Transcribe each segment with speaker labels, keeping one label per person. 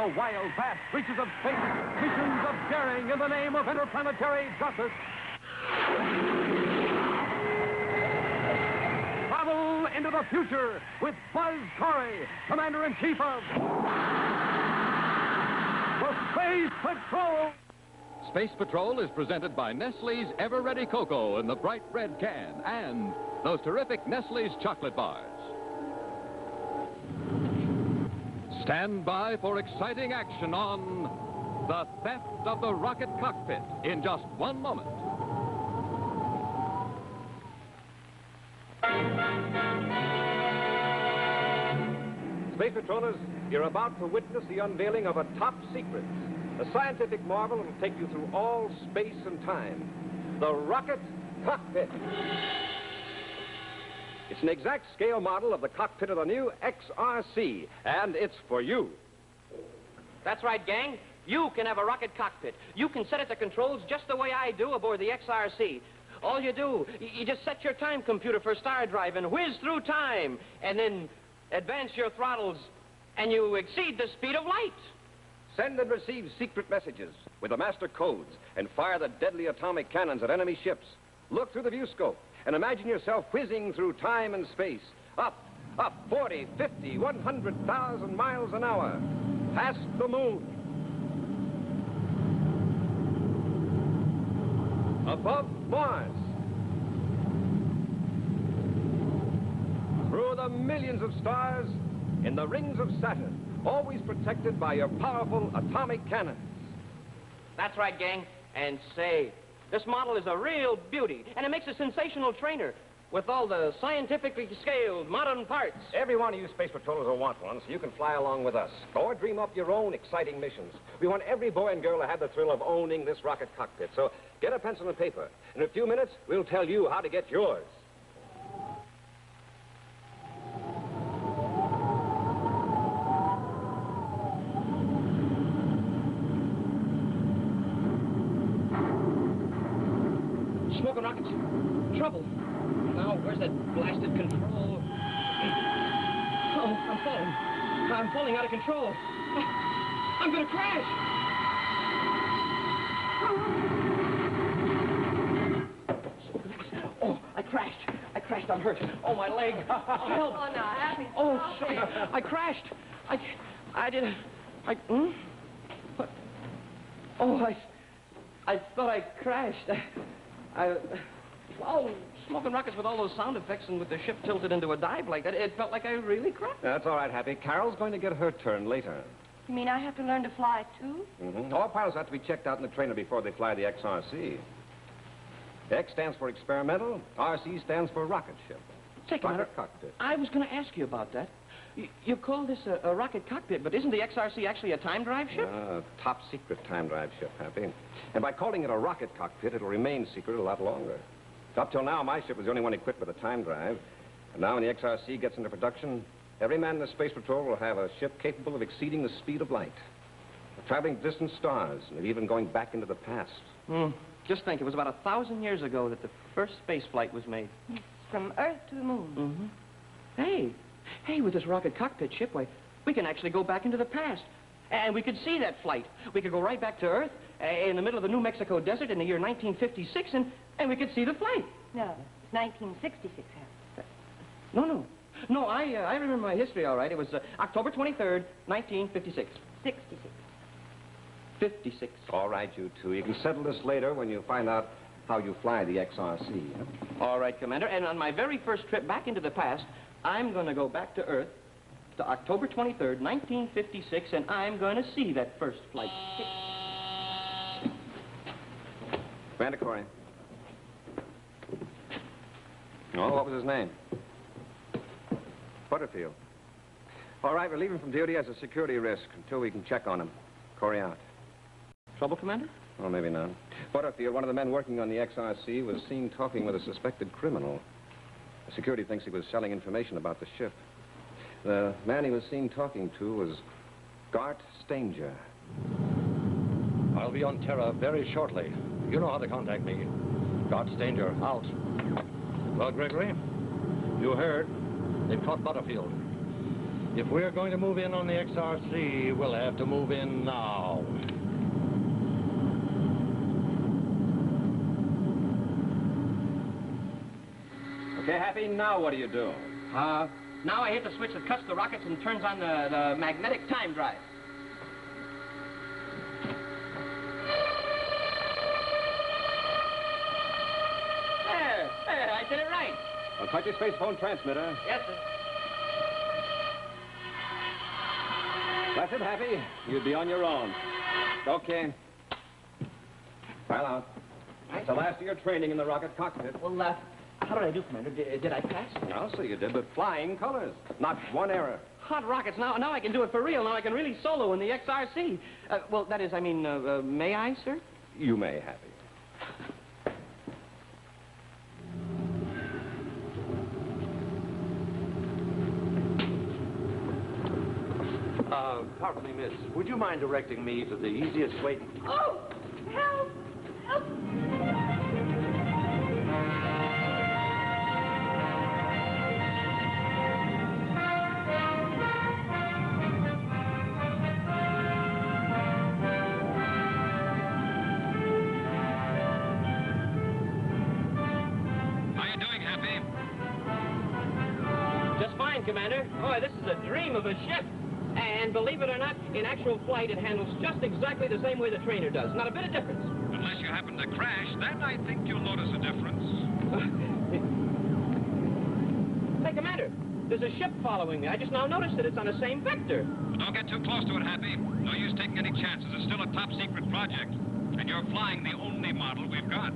Speaker 1: the wild, vast reaches of space, missions of daring in the name of interplanetary justice. Travel into the future with Buzz Corry, Commander-in-Chief of the Space Patrol.
Speaker 2: Space Patrol is presented by Nestle's Ever-Ready Cocoa in the bright red can and those terrific Nestle's chocolate bars. Stand by for exciting action on The Theft of the Rocket Cockpit in just one moment.
Speaker 3: Space Patrollers, you're about to witness the unveiling of a top secret. A scientific marvel that will take you through all space and time. The Rocket Cockpit. It's an exact scale model of the cockpit of the new XRC, and it's for you.
Speaker 4: That's right, gang. You can have a rocket cockpit. You can set it to controls just the way I do aboard the XRC. All you do, you just set your time computer for star drive and whiz through time, and then advance your throttles, and you exceed the speed of light.
Speaker 3: Send and receive secret messages with the master codes and fire the deadly atomic cannons at enemy ships. Look through the viewscope and imagine yourself whizzing through time and space. Up, 40, 50, 100,000 miles an hour. Past the moon. Above Mars. Through the millions of stars in the rings of Saturn. Always protected by your powerful atomic cannons.
Speaker 4: That's right, gang. And say, this model is a real beauty, and it makes a sensational trainer with all the scientifically scaled modern parts.
Speaker 3: Every one of you Space Patrollers will want one, so you can fly along with us. Or dream up your own exciting missions. We want every boy and girl to have the thrill of owning this rocket cockpit. So get a pencil and paper. In a few minutes, we'll tell you how to get yours.
Speaker 4: Smoking rockets. Trouble. Now, where's that blasted control? Oh, I'm falling. I'm falling out of control. I'm gonna crash. Oh, I crashed. I'm hurt. Oh, my leg. Oh, help.
Speaker 5: Oh, no, Happy.
Speaker 4: Oh, sorry. I crashed. I did. What? Oh, I thought I crashed. Oh, smoking rockets with all those sound effects and with the ship tilted into a dive like that, it felt like I really crashed.
Speaker 3: That's all right, Happy. Carol's going to get her turn later.
Speaker 5: You mean I have to learn to fly, too?
Speaker 3: Mm-hmm. All pilots have to be checked out in the trainer before they fly the XRC. X stands for experimental, RC stands for rocket ship.
Speaker 4: Say, Commander,
Speaker 3: cockpit.
Speaker 4: I was going to ask you about that. You call this a rocket cockpit, but isn't the XRC actually a time drive ship?
Speaker 3: Top secret time drive ship, Happy. And by calling it a rocket cockpit, it'll remain secret a lot longer. Up till now, my ship was the only one equipped with a time drive. And now when the XRC gets into production, every man in the Space Patrol will have a ship capable of exceeding the speed of light, of traveling distant stars, and of even going back into the past.
Speaker 4: Just think, it was about 1,000 years ago that the first space flight was made.
Speaker 5: Yes, from Earth to the moon.
Speaker 4: Hey, with this rocket cockpit ship, why, we can actually go back into the past. And we could see that flight. We could go right back to Earth in the middle of the New Mexico desert in the year 1956, and we could see the flight.
Speaker 5: No, it's 1966, Happy.
Speaker 4: No, I remember my history all right. It was October 23rd, 1956.
Speaker 5: 66.
Speaker 4: 56.
Speaker 3: All right, you two. You can settle this later when you find out how you fly the XRC.
Speaker 4: All right, Commander. And on my very first trip back into the past, I'm going to go back to Earth to October 23rd, 1956, and I'm going to see that first flight.
Speaker 3: Commander Corry. Oh, what was his name? Butterfield. All right, we're leaving from duty as a security risk until we can check on him. Corry out.
Speaker 4: Trouble, Commander?
Speaker 3: Oh, maybe not. Butterfield, one of the men working on the XRC, was seen talking with a suspected criminal. The security thinks he was selling information about the ship. The man he was seen talking to was Gart Stanger.
Speaker 6: I'll be on Terra very shortly. You know how to contact me. Gart Stanger, out. Well, Gregory, you heard. They've caught Butterfield. If we're going to move in on the XRC, we'll have to move in now.
Speaker 3: Okay, Happy, now what do you do?
Speaker 4: Now I hit the switch that cuts the rockets and turns on the magnetic time drive. There, I did it right.
Speaker 3: Well, cut your space phone transmitter.
Speaker 4: Yes, sir.
Speaker 3: That's it, Happy. You'd be on your own. Okay. File out. It's the last of your training in the rocket cockpit.
Speaker 4: Well, how did I do, Commander? Did I pass?
Speaker 3: I'll say you did, but flying colors. Not one error.
Speaker 4: Hot rockets. Now I can do it for real. Now I can really solo in the XRC. Well, that is, I mean, may I, sir?
Speaker 3: You may, Happy.
Speaker 6: Pardon me, miss. Would you mind directing me to the easiest way?
Speaker 5: Oh! Help! Help!
Speaker 2: How you doing, Happy?
Speaker 4: Just fine, Commander. Boy, this is a dream of a ship. And believe it or not, in actual flight, it handles just exactly the same way the trainer does. Not a bit of difference.
Speaker 2: Unless you happen to crash, then I think you'll notice a difference.
Speaker 4: Hey, Commander, there's a ship following me. I just now noticed it. It's on the same vector.
Speaker 2: But don't get too close to it, Happy. No use taking any chances. It's still a top-secret project. And you're flying the only model we've got.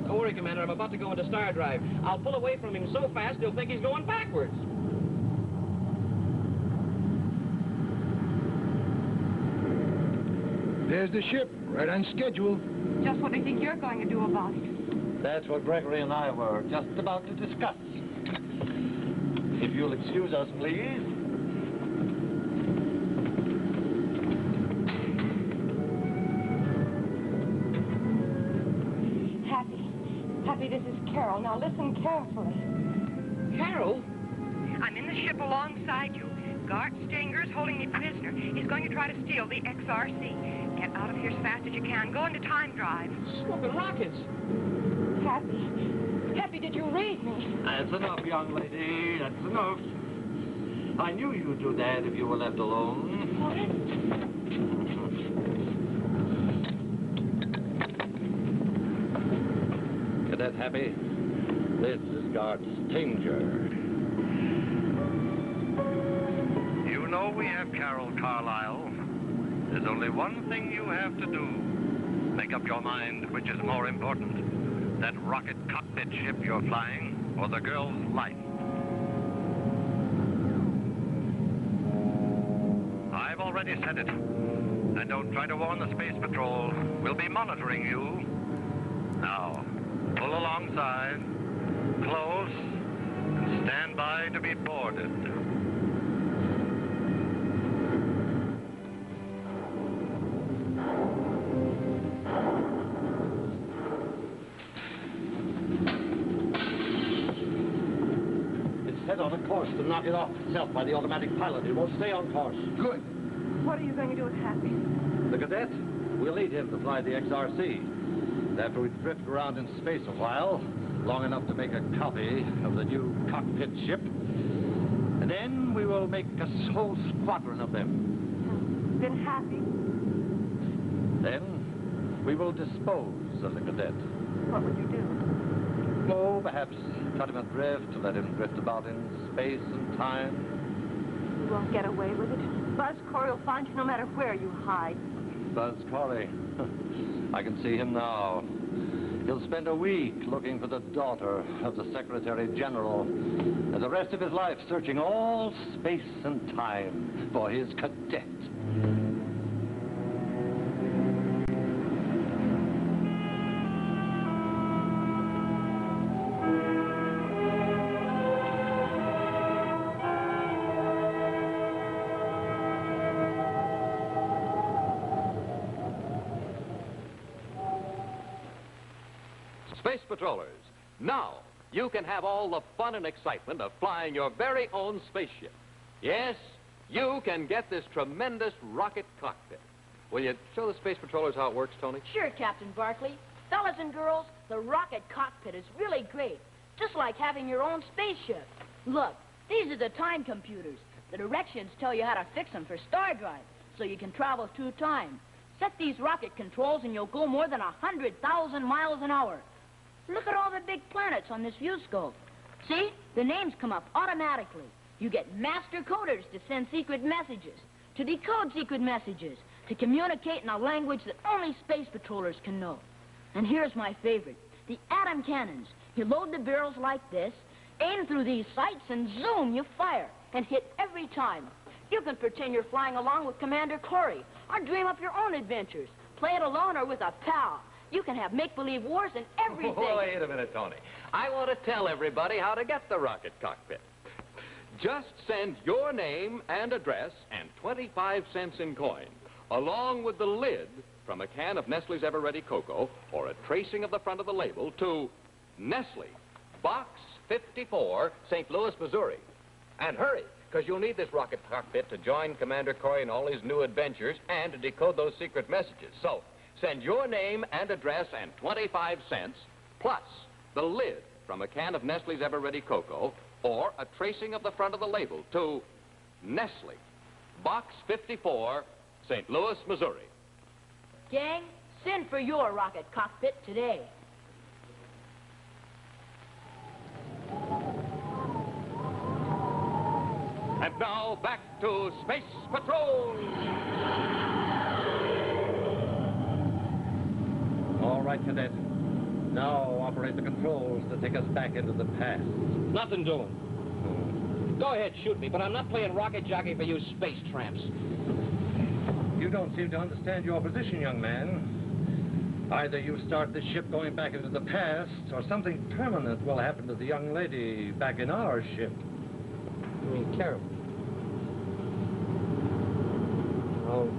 Speaker 4: Don't worry, Commander. I'm about to go into star drive. I'll pull away from him so fast, he'll think he's going backwards.
Speaker 7: There's the ship, right on schedule.
Speaker 5: Just what do you think you're going to do about it?
Speaker 6: That's what Gregory and I were just about to discuss. If you'll excuse us, please.
Speaker 5: Happy, this is Carol. Now listen carefully.
Speaker 4: Carol?
Speaker 5: I'm in the ship alongside you. Gart Stanger's holding me prisoner. He's going to try to steal the XRC. Get out of here as fast as you can. Go into time drive.
Speaker 4: Smoking rockets.
Speaker 5: Happy, did you read me?
Speaker 6: That's enough, young lady. That's enough. I knew you'd do that if you were left alone. Cadet Happy, this is Gart Stanger.
Speaker 8: You know we have Carol Carlisle. There's only one thing you have to do. Make up your mind which is more important. That rocket cockpit ship you're flying or the girl's life. I've already said it. And don't try to warn the Space Patrol. We'll be monitoring you. Now, pull alongside, close, and stand by to be boarded.
Speaker 6: On a course to knock it off itself by the automatic pilot. It won't stay on course.
Speaker 7: Good.
Speaker 5: What are you going to do with Happy?
Speaker 6: The cadet, we'll lead him to fly the XRC. And after we drift around in space a while, long enough to make a copy of the new cockpit ship, and then we will make a whole squadron of them.
Speaker 5: Then Happy?
Speaker 6: Then we will dispose of the cadet.
Speaker 5: What would you do?
Speaker 6: Oh, perhaps cut him adrift to let him drift about in space and time.
Speaker 5: You won't get away with it. Buzz Corry will find you no matter where you hide.
Speaker 6: Buzz Corry. I can see him now. He'll spend a week looking for the daughter of the Secretary General, and the rest of his life searching all space and time for his cadet.
Speaker 2: Space Patrollers, now you can have all the fun and excitement of flying your very own spaceship. Yes, you can get this tremendous rocket cockpit. Will you show the Space Patrollers how it works, Tony?
Speaker 9: Sure, Captain Barkley. Fellas and girls, the rocket cockpit is really great. Just like having your own spaceship. Look, these are the time computers. The directions tell you how to fix them for star drive, so you can travel through time. Set these rocket controls and you'll go more than 100,000 miles an hour. Look at all the big planets on this viewscope. See? The names come up automatically. You get master coders to send secret messages, to decode secret messages, to communicate in a language that only space patrollers can know. And here's my favorite, the atom cannons. You load the barrels like this, aim through these sights, and zoom, you fire, and hit every time. You can pretend you're flying along with Commander Corry, or dream up your own adventures. Play it alone or with a pal. You can have make-believe wars and everything.
Speaker 2: Wait a minute, Tony. I want to tell everybody how to get the rocket cockpit. Just send your name and address and 25 cents in coin, along with the lid from a can of Nestle's Ever-Ready Cocoa or a tracing of the front of the label to Nestle, Box 54, St. Louis, Missouri. And hurry, because you'll need this rocket cockpit to join Commander Corry in all his new adventures and to decode those secret messages. So, send your name and address and 25 cents, plus the lid from a can of Nestle's Ever-Ready Cocoa or a tracing of the front of the label to Nestle, Box 54, St. Louis, Missouri.
Speaker 9: Gang, send for your rocket cockpit today.
Speaker 2: And now, back to Space Patrol!
Speaker 6: All right, Cadet. Now operate the controls to take us back into the past.
Speaker 4: Nothing doing. Go ahead, shoot me, but I'm not playing rocket jockey for you space tramps.
Speaker 6: You don't seem to understand your position, young man. Either you start the ship going back into the past, or something permanent will happen to the young lady back in our ship.
Speaker 4: You mean terrible? Oh,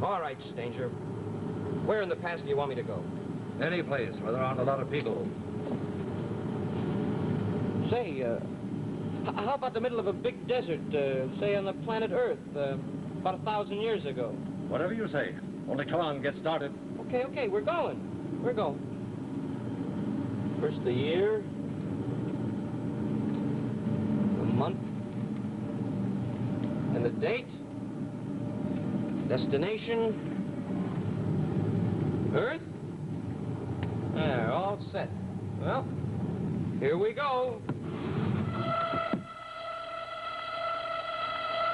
Speaker 4: all right, Stanger. Where in the past do you want me to go?
Speaker 6: Any place where there aren't a lot of people.
Speaker 4: Say, how about the middle of a big desert, say on the planet Earth, about 1,000 years ago?
Speaker 6: Whatever you say. Only come on, get started.
Speaker 4: Okay, we're going. We're going. First the year, the month, and the date, destination, Earth. There, all set. Well, here we go.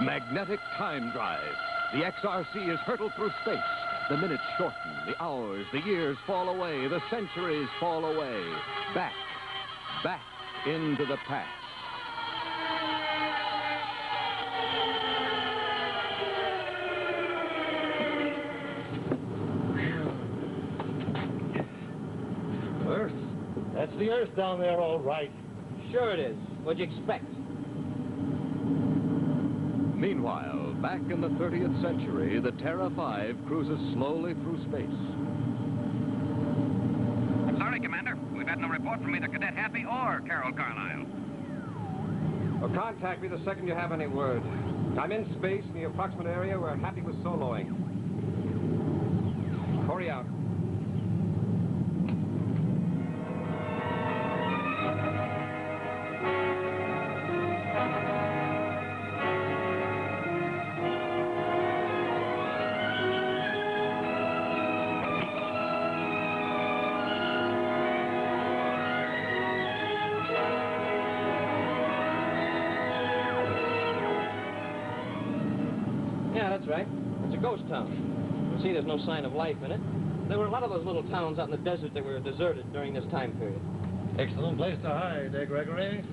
Speaker 2: Magnetic time drive. The XRC is hurtled through space. The minutes shorten, the hours, the years fall away, the centuries fall away. Back into the past.
Speaker 6: Earth? That's the Earth down there, all right.
Speaker 4: Sure it is. What'd you expect?
Speaker 2: Meanwhile, back in the 30th century, the Terra 5 cruises slowly through space.
Speaker 8: Sorry, Commander. We've had no report from either Cadet Happy or Carol Carlisle.
Speaker 3: Well, contact me the second you have any word. I'm in space in the approximate area where Happy was soloing. Corry out.
Speaker 4: Yeah, that's right. It's a ghost town. You see, there's no sign of life in it. There were a lot of those little towns out in the desert that were deserted during this time period.
Speaker 6: Excellent place to hide, eh, Gregory?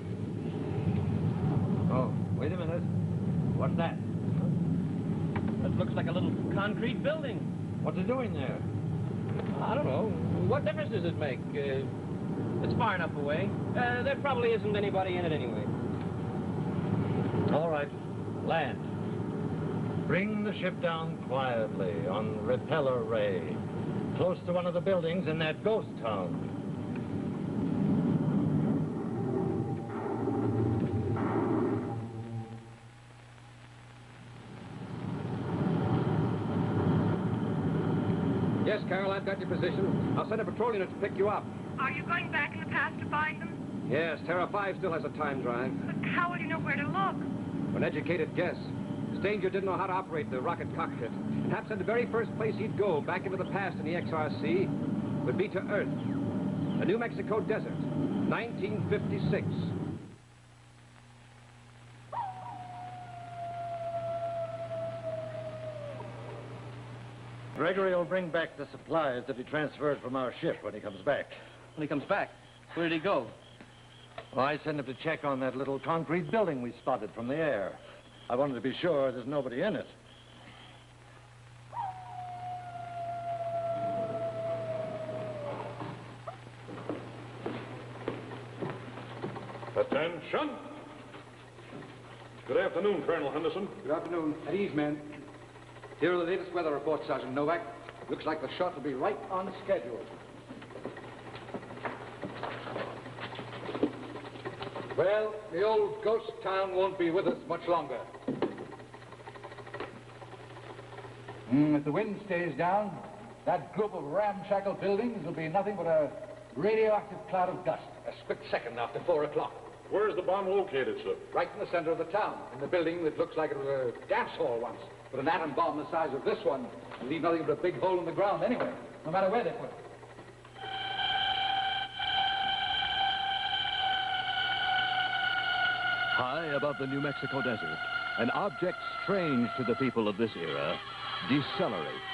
Speaker 6: Oh, wait a minute. What's that?
Speaker 4: That looks like a little concrete building.
Speaker 6: What's it doing there?
Speaker 4: I don't know. What difference does it make? It's far enough away. There probably isn't anybody in it anyway.
Speaker 6: All right, land. Bring the ship down quietly on repeller ray, close to one of the buildings in that ghost town.
Speaker 3: I've got your position. I'll send a patrol unit to pick you up.
Speaker 5: Are you going back in the past to find them?
Speaker 3: Yes, Terra 5 still has a time drive.
Speaker 5: But how will you know where to look?
Speaker 3: An educated guess. Stranger didn't know how to operate the rocket cockpit. Perhaps the very first place he'd go back into the past in the XRC would be to Earth. The New Mexico desert, 1956.
Speaker 6: Gregory will bring back the supplies that he transferred from our ship when he comes back.
Speaker 4: When he comes back, where did he go?
Speaker 6: Well, I sent him to check on that little concrete building we spotted from the air. I wanted to be sure there's nobody in it.
Speaker 10: Attention. Good afternoon, Colonel Henderson.
Speaker 7: Good afternoon. At ease, men. Here are the latest weather reports, Sergeant Novak. Looks like the shot will be right on schedule. Well, the old ghost town won't be with us much longer. If the wind stays down, that group of ramshackle buildings will be nothing but a radioactive cloud of dust. A split second after 4 o'clock.
Speaker 10: Where's the bomb located, sir?
Speaker 7: Right in the center of the town, in the building that looks like it was a dance hall once. But an atom bomb the size of this one will leave nothing but a big hole in the ground anyway, no matter where they put it.
Speaker 2: High above the New Mexico desert, an object strange to the people of this era decelerates.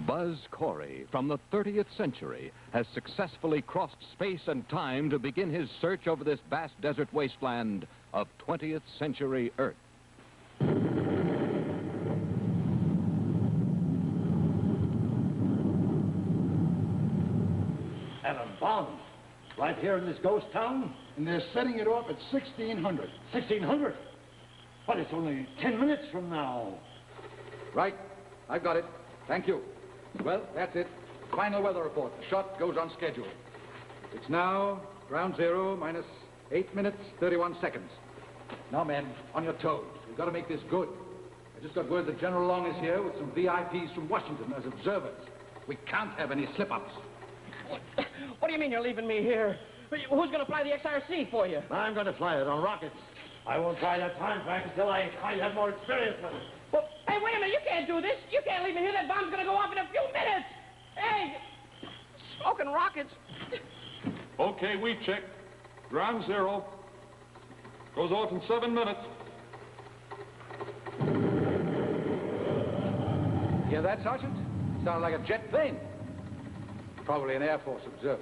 Speaker 2: Buzz Corry, from the 30th century, has successfully crossed space and time to begin his search over this vast desert wasteland of 20th century Earth.
Speaker 6: Atom bomb? Right here in this ghost town?
Speaker 7: And they're setting it off at 1600.
Speaker 6: 1600? But it's only 10 minutes from now.
Speaker 7: Right. I've got it. Thank you. Well, that's it. Final weather report. The shot goes on schedule. It's now ground zero minus 8 minutes, 31 seconds. Now, men, on your toes. We've got to make this good. I just got word that General Long is here with some VIPs from Washington as observers. We can't have any slip-ups.
Speaker 4: What do you mean you're leaving me here? Who's going to fly the XRC for you?
Speaker 6: I'm going to fly it on rockets. I won't try that time track until I have more experience with it.
Speaker 4: Well, hey, wait a minute. You can't do this. You can't leave me here. That bomb's going to go off in a few minutes. Hey, smoking rockets.
Speaker 10: Okay, we check. Ground zero. Goes off in 7 minutes.
Speaker 7: Hear that, Sergeant? Sounded like a jet plane. Probably an Air Force observer.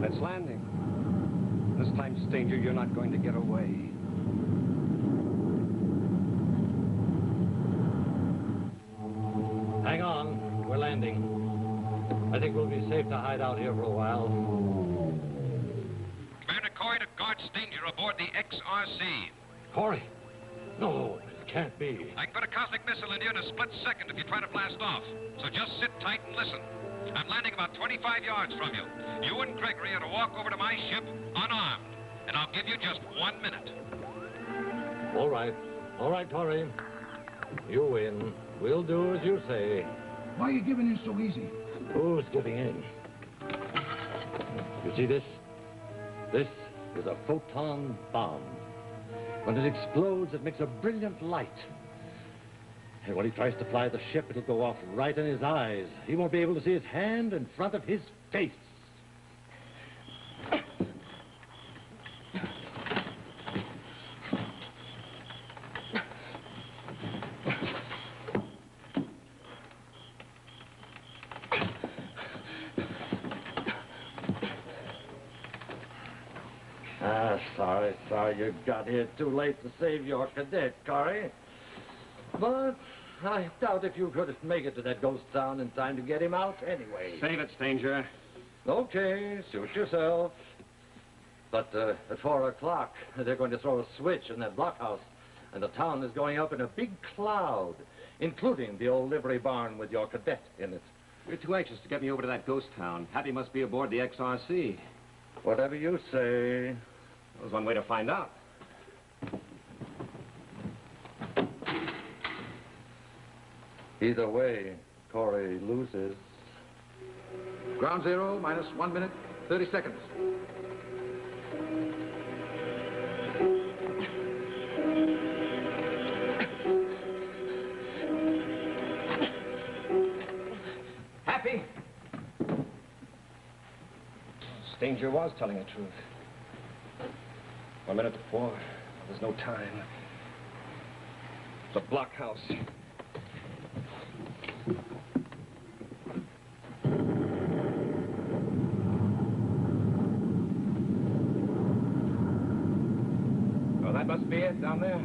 Speaker 3: That's landing. This time, stranger, you're not going to get away.
Speaker 6: Hang on. We're landing. I think we'll be safe to hide out here for a while.
Speaker 8: Commander Corry to guard Stanger aboard the XRC.
Speaker 6: Corry? No, it can't be.
Speaker 8: I can put a cosmic missile in you in a split second if you try to blast off. So just sit tight and listen. I'm landing about 25 yards from you. You and Gregory are to walk over to my ship unarmed. And I'll give you just 1 minute.
Speaker 6: All right. All right, Corry. You win. We'll do as you say.
Speaker 7: Why are you giving in so easy?
Speaker 6: Who's giving in? You see this? This is a photon bomb. When it explodes, it makes a brilliant light. And when he tries to fly the ship, it'll go off right in his eyes. He won't be able to see his hand in front of his face. Sorry you got here too late to save your cadet, Corry. But I doubt if you could make it to that ghost town in time to get him out anyway.
Speaker 3: Save it, stranger.
Speaker 6: Okay, suit yourself. But at 4 o'clock, they're going to throw a switch in that blockhouse. And the town is going up in a big cloud, including the old livery barn with your cadet in it.
Speaker 3: You're too anxious to get me over to that ghost town. Happy must be aboard the XRC.
Speaker 6: Whatever you say.
Speaker 3: There's one way to find out.
Speaker 6: Either way, Corry loses.
Speaker 7: Ground zero, minus 1 minute, 30 seconds.
Speaker 3: Happy! Stanger was telling the truth. 1 minute to 4. There's no time. It's a blockhouse. Oh, that must be it down there.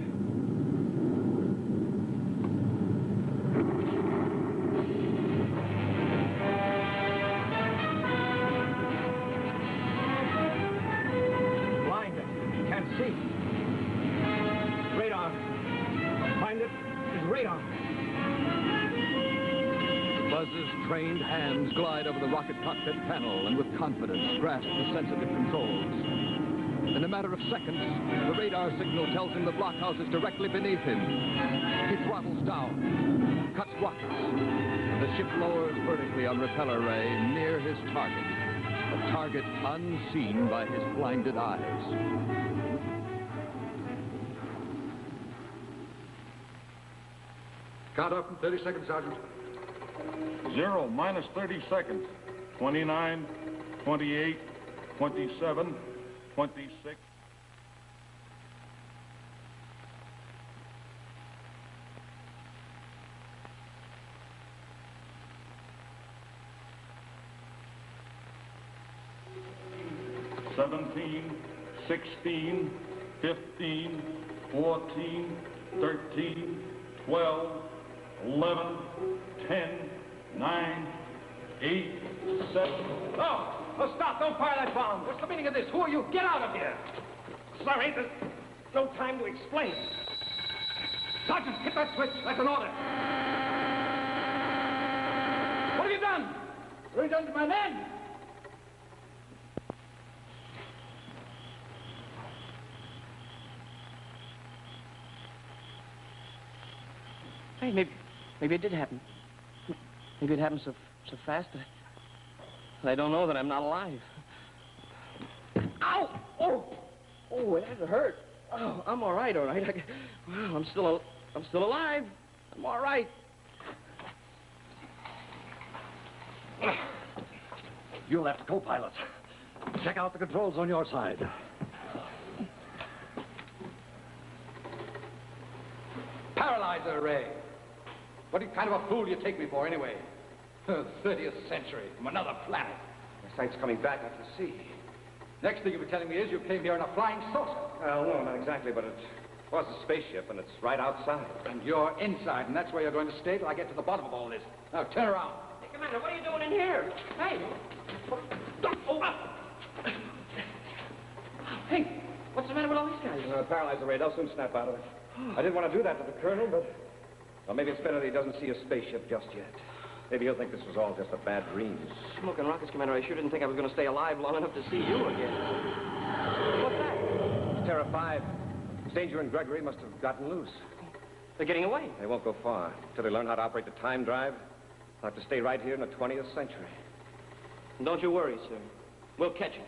Speaker 1: Buzz's trained hands glide over the rocket cockpit panel and with confidence grasp the sensitive controls. In a matter of seconds, the radar signal tells him the blockhouse is directly beneath him. He throttles down, cuts rockets, and the ship lowers vertically on repeller ray near his target, a target unseen by his blinded eyes.
Speaker 7: Count up in 30 seconds, Sergeant.
Speaker 10: 0, minus 30 seconds. 29, 28, 27, 26. $17, 16, 15, 14, 13, 12, 11, 10, 9, 8, 7.
Speaker 1: Oh, stop. Don't fire that bomb. What's the meaning of this? Who are you? Get out of here. Sorry, there's no time to explain. Sergeant, hit that switch. That's an order. What have you done? What have you done to my men?
Speaker 4: Hey, maybe it did happen. Maybe it happened so fast that I don't know that I'm not alive. Ow! Oh, it hasn't hurt. Oh, I'm all right. Wow, I'm still alive. I'm all right.
Speaker 6: You left co-pilot. Check out the controls on your side.
Speaker 7: Paralyzer array. What kind of a fool do you take me for, anyway? 30th century, from another planet.
Speaker 3: My sight's coming back. I can see.
Speaker 7: Next thing you'll be telling me is you came here in a flying saucer.
Speaker 3: Well, no, not exactly, but it was a spaceship, and it's right outside.
Speaker 7: And you're inside, and that's where you're going to stay till I get to the bottom of all this. Now, turn around.
Speaker 4: Hey, Commander, what are you doing in here? Hey. Hey, what's the matter with all these guys?
Speaker 3: Paralyzer ray. They'll soon snap out of it. I didn't want to do that to the colonel, but... Well, maybe it's better that he doesn't see a spaceship just yet. Maybe he'll think this was all just a bad dream.
Speaker 4: Smoking rockets, Commander. I sure didn't think I was going to stay alive long enough to see you again. What's that?
Speaker 3: It's Terra 5. Stanger and Gregory must have gotten loose.
Speaker 4: They're getting away.
Speaker 3: They won't go far. Until they learn how to operate the time drive, they'll have to stay right here in the 20th century.
Speaker 4: Don't you worry, sir. We'll catch them.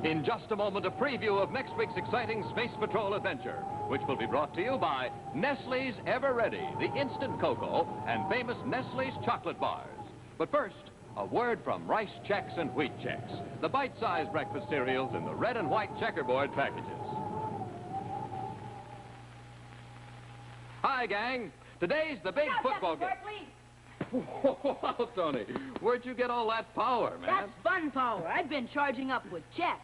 Speaker 2: In just a moment, a preview of next week's exciting Space Patrol adventure, which will be brought to you by Nestle's Ever Ready, the instant cocoa, and famous Nestle's chocolate bars. But first, a word from Rice Chex and Wheat Chex, the bite-sized breakfast cereals in the red and white checkerboard packages. Hi, gang. Today's the big football game. Wow, Tony, where'd you get all that power, man?
Speaker 9: That's fun power. I've been charging up with Chex.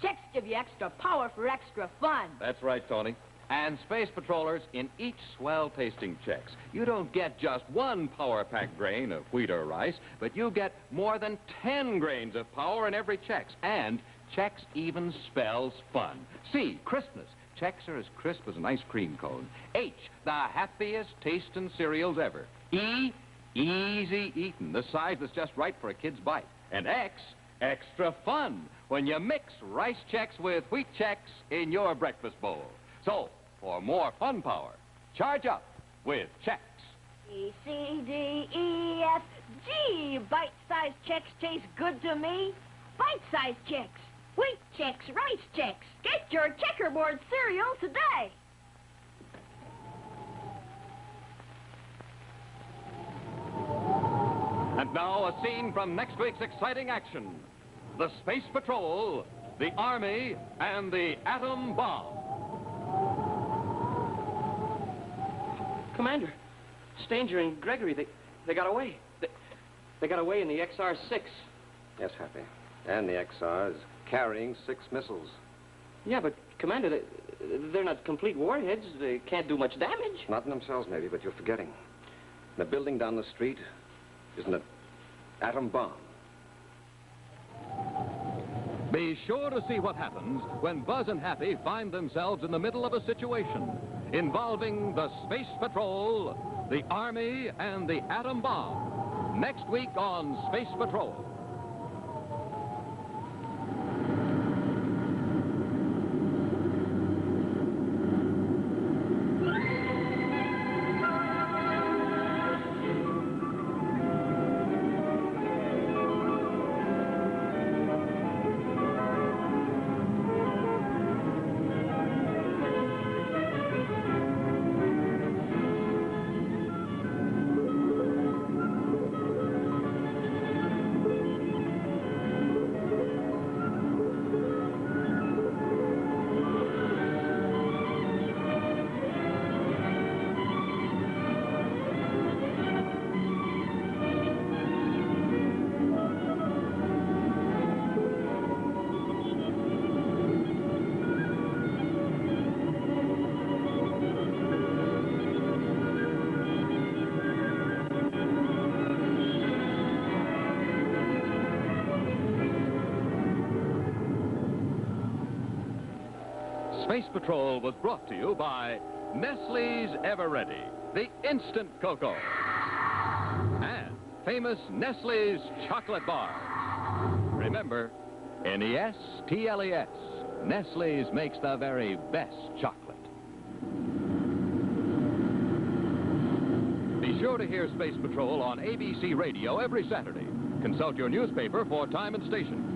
Speaker 9: Chex give you extra power for extra fun.
Speaker 2: That's right, Tony. And Space Patrollers, in each swell tasting Chex, you don't get just one power-packed grain of wheat or rice, but you get more than 10 grains of power in every Chex. And Chex even spells fun. C, crispness. Chex are as crisp as an ice cream cone. H, the happiest tasting cereals ever. E, easy eating, the size that's just right for a kid's bite. And X, extra fun, when you mix rice Chex with wheat Chex in your breakfast bowl. So, for more fun power, charge up with Chex.
Speaker 9: B, C, D, E, F, G. Bite-sized Chex taste good to me. Bite-sized Chex. Wheat Chex, rice Chex. Get your checkerboard cereal today.
Speaker 2: And now a scene from next week's exciting action. The Space Patrol, the Army, and the Atom Bomb.
Speaker 4: Commander, Stanger and Gregory, they got away. They got away in the XR-6.
Speaker 3: Yes, Happy. And the XR's carrying 6 missiles.
Speaker 4: Yeah, but, Commander, they're not complete warheads. They can't do much damage.
Speaker 3: Not in themselves, maybe, but you're forgetting. The building down the street is an atom bomb.
Speaker 1: Be sure to see what happens when Buzz and Happy find themselves in the middle of a situation involving the Space Patrol, the Army, and the Atom Bomb. Next week on Space Patrol. Space Patrol was brought to you by Nestle's Ever Ready, the instant cocoa, and famous Nestle's chocolate bars. Remember, N-E-S-T-L-E-S. Nestle's makes the very best chocolate. Be sure to hear Space Patrol on ABC Radio every Saturday. Consult your newspaper for time and station.